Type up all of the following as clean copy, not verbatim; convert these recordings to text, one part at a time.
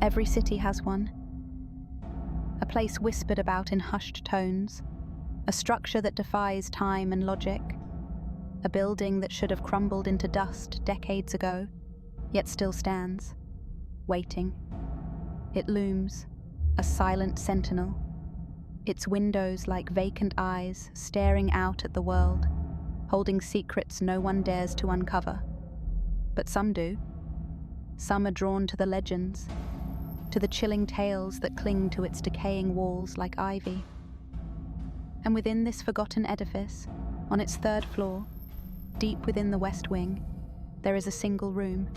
Every city has one. A place whispered about in hushed tones, a structure that defies time and logic, a building that should have crumbled into dust decades ago, yet still stands, waiting. It looms, a silent sentinel, its windows like vacant eyes staring out at the world, holding secrets no one dares to uncover. But some do. Some are drawn to the legends, to the chilling tales that cling to its decaying walls like ivy. And within this forgotten edifice, on its third floor, deep within the west wing, there is a single room.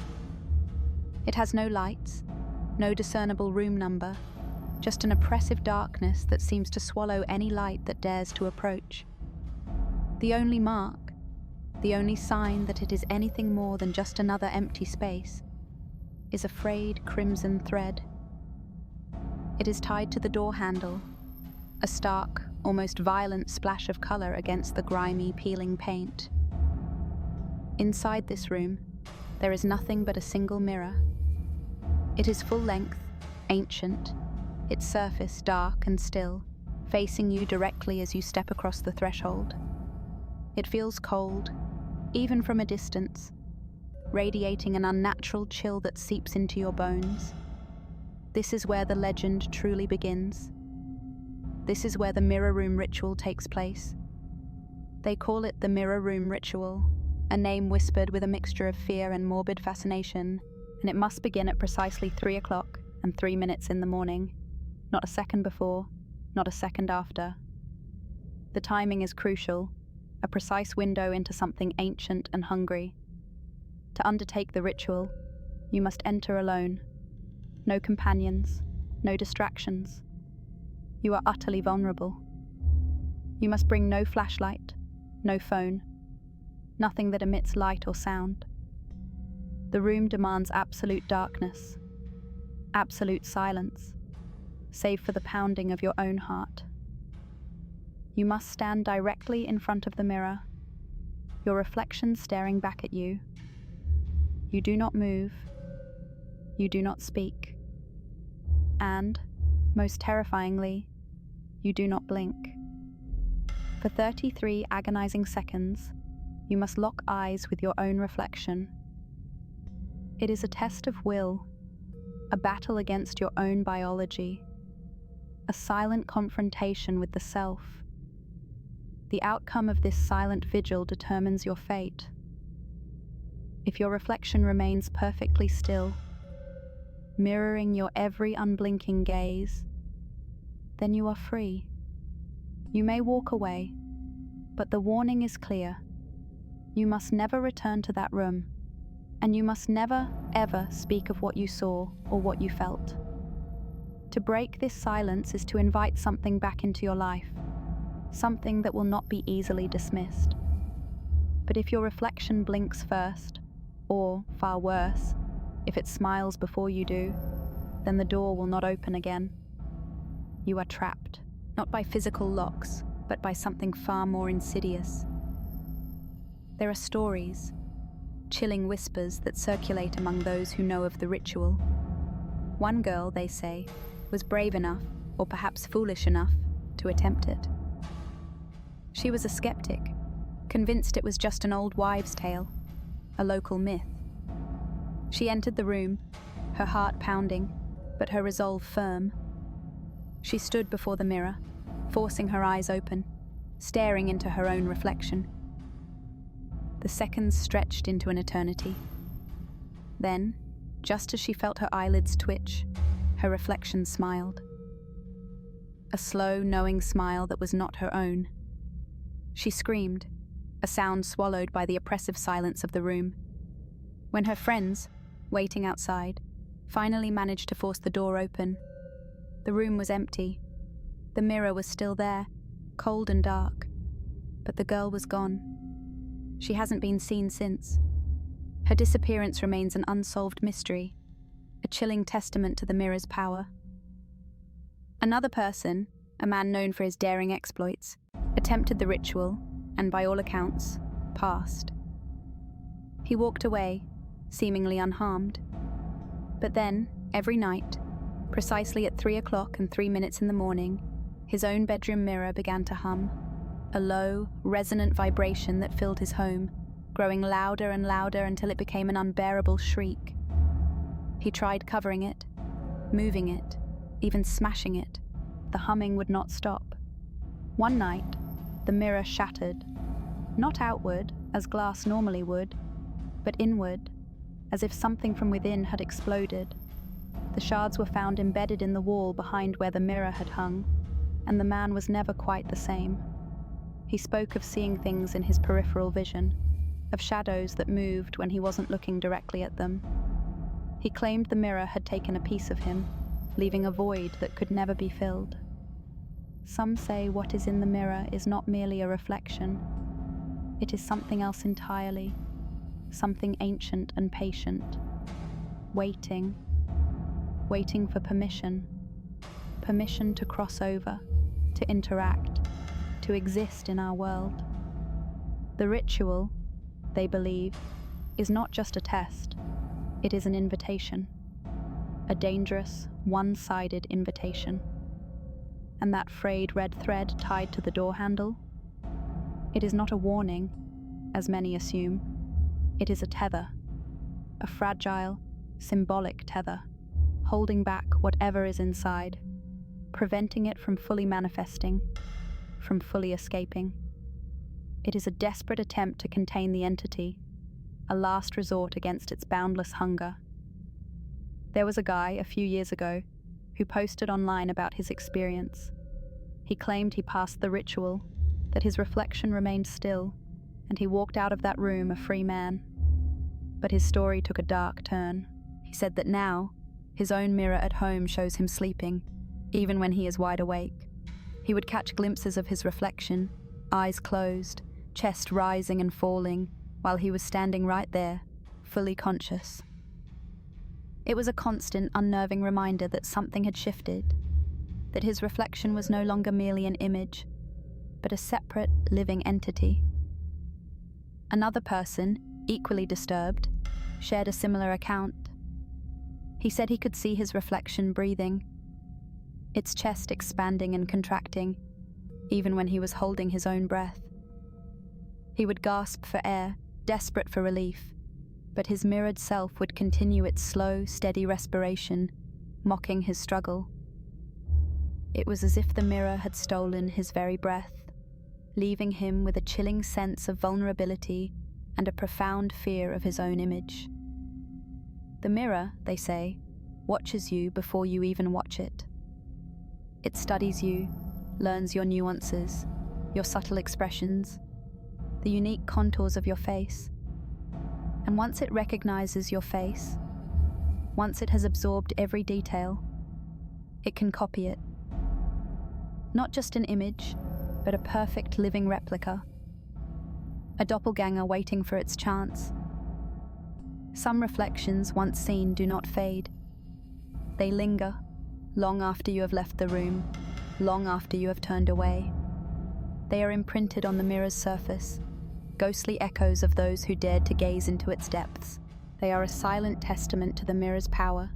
It has no lights, no discernible room number, just an oppressive darkness that seems to swallow any light that dares to approach. The only mark, the only sign that it is anything more than just another empty space, is a frayed crimson thread. It is tied to the door handle, a stark, almost violent splash of color against the grimy, peeling paint. Inside this room, there is nothing but a single mirror. It is full length, ancient, its surface dark and still, facing you directly as you step across the threshold. It feels cold, even from a distance, radiating an unnatural chill that seeps into your bones. This is where the legend truly begins. This is where the mirror room ritual takes place. They call it the mirror room ritual, a name whispered with a mixture of fear and morbid fascination, and it must begin at precisely 3 o'clock and 3 minutes in the morning. Not a second before, not a second after. The timing is crucial, a precise window into something ancient and hungry. To undertake the ritual, you must enter alone. No companions, no distractions. You are utterly vulnerable. You must bring no flashlight, no phone, nothing that emits light or sound. The room demands absolute darkness, absolute silence, save for the pounding of your own heart. You must stand directly in front of the mirror, your reflection staring back at you. You do not move. You do not speak. And, most terrifyingly, you do not blink. For 33 agonizing seconds, you must lock eyes with your own reflection. It is a test of will, a battle against your own biology, a silent confrontation with the self. The outcome of this silent vigil determines your fate. If your reflection remains perfectly still, mirroring your every unblinking gaze, then you are free. You may walk away, but the warning is clear. You must never return to that room, and you must never, ever speak of what you saw or what you felt. To break this silence is to invite something back into your life, something that will not be easily dismissed. But if your reflection blinks first, or, far worse, if it smiles before you do, then the door will not open again. You are trapped, not by physical locks, but by something far more insidious. There are stories, chilling whispers that circulate among those who know of the ritual. One girl, they say, was brave enough, or perhaps foolish enough, to attempt it. She was a skeptic, convinced it was just an old wives' tale, a local myth. She entered the room, her heart pounding, but her resolve firm. She stood before the mirror, forcing her eyes open, staring into her own reflection. The seconds stretched into an eternity. Then, just as she felt her eyelids twitch, her reflection smiled. A slow, knowing smile that was not her own. She screamed, a sound swallowed by the oppressive silence of the room. When her friends, waiting outside, finally managed to force the door open, the room was empty. The mirror was still there, cold and dark, but the girl was gone. She hasn't been seen since. Her disappearance remains an unsolved mystery, a chilling testament to the mirror's power. Another person, a man known for his daring exploits, attempted the ritual and, by all accounts, passed. He walked away, seemingly unharmed. But then, every night, Precisely at 3:00 and 3 minutes in the morning, his own bedroom mirror began to hum, a low, resonant vibration that filled his home, growing louder and louder until it became an unbearable shriek. He tried covering it, moving it, even smashing it. The humming would not stop. One night, the mirror shattered, not outward, as glass normally would, but inward, as if something from within had exploded. The shards were found embedded in the wall behind where the mirror had hung, and the man was never quite the same. He spoke of seeing things in his peripheral vision, of shadows that moved when he wasn't looking directly at them. He claimed the mirror had taken a piece of him, leaving a void that could never be filled. Some say what is in the mirror is not merely a reflection. It is something else entirely, something ancient and patient, waiting for permission to cross over, to interact, to exist in our world. The ritual, they believe, is not just a test, it is an invitation, a dangerous, one-sided invitation. And that frayed red thread tied to the door handle? It is not a warning, as many assume. It is a tether, a fragile, symbolic tether, holding back whatever is inside, preventing it from fully manifesting, from fully escaping. It is a desperate attempt to contain the entity, a last resort against its boundless hunger. There was a guy a few years ago who posted online about his experience. He claimed he passed the ritual, that his reflection remained still, and he walked out of that room a free man. But his story took a dark turn. He said that now, his own mirror at home shows him sleeping, even when he is wide awake. He would catch glimpses of his reflection, eyes closed, chest rising and falling, while he was standing right there, fully conscious. It was a constant, unnerving reminder that something had shifted, that his reflection was no longer merely an image, but a separate, living entity. Another person, equally disturbed, shared a similar account. He said he could see his reflection breathing, its chest expanding and contracting, even when he was holding his own breath. He would gasp for air, desperate for relief, but his mirrored self would continue its slow, steady respiration, mocking his struggle. It was as if the mirror had stolen his very breath, leaving him with a chilling sense of vulnerability and a profound fear of his own image. The mirror, they say, watches you before you even watch it. It studies you, learns your nuances, your subtle expressions, the unique contours of your face. And once it recognizes your face, once it has absorbed every detail, it can copy it. Not just an image, but a perfect living replica. A doppelganger waiting for its chance. Some reflections, once seen, do not fade. They linger, long after you have left the room, long after you have turned away. They are imprinted on the mirror's surface, ghostly echoes of those who dared to gaze into its depths. They are a silent testament to the mirror's power,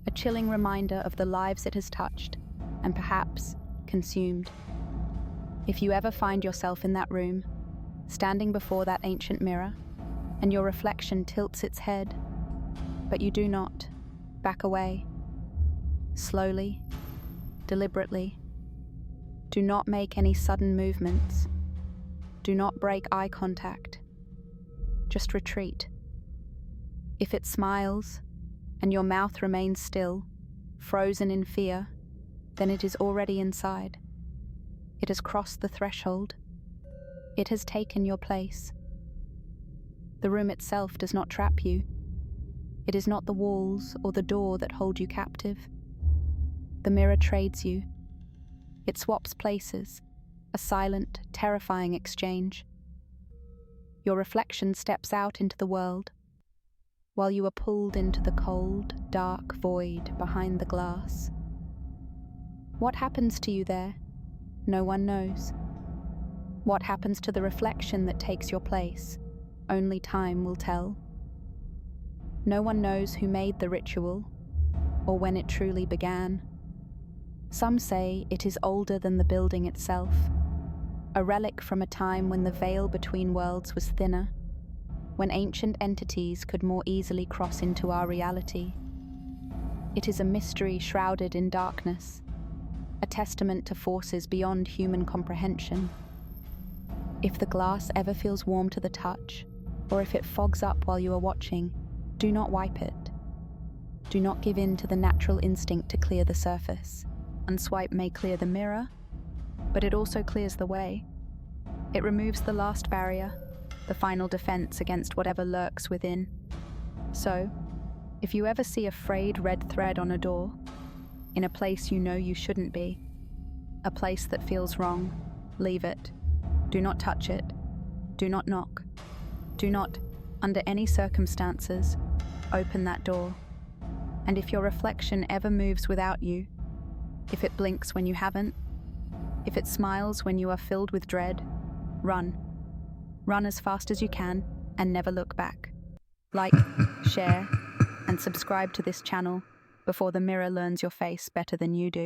a chilling reminder of the lives it has touched, and perhaps consumed. If you ever find yourself in that room, standing before that ancient mirror, and your reflection tilts its head, but you do not back away. Slowly, deliberately. Do not make any sudden movements. Do not break eye contact. Just retreat. If it smiles, and your mouth remains still, frozen in fear, then it is already inside. It has crossed the threshold. It has taken your place. The room itself does not trap you. It is not the walls or the door that hold you captive. The mirror trades you. It swaps places, a silent, terrifying exchange. Your reflection steps out into the world, while you are pulled into the cold, dark void behind the glass. What happens to you there? No one knows. What happens to the reflection that takes your place? Only time will tell. No one knows who made the ritual, or when it truly began. Some say it is older than the building itself, a relic from a time when the veil between worlds was thinner, when ancient entities could more easily cross into our reality. It is a mystery shrouded in darkness, a testament to forces beyond human comprehension. If the glass ever feels warm to the touch, or if it fogs up while you are watching, do not wipe it. Do not give in to the natural instinct to clear the surface. Unswipe may clear the mirror, but it also clears the way. It removes the last barrier, the final defense against whatever lurks within. So, if you ever see a frayed red thread on a door, in a place you know you shouldn't be, a place that feels wrong, leave it. Do not touch it. Do not knock. Do not, under any circumstances, open that door. And if your reflection ever moves without you, if it blinks when you haven't, if it smiles when you are filled with dread, run. Run as fast as you can and never look back. Like, share, and subscribe to this channel before the mirror learns your face better than you do.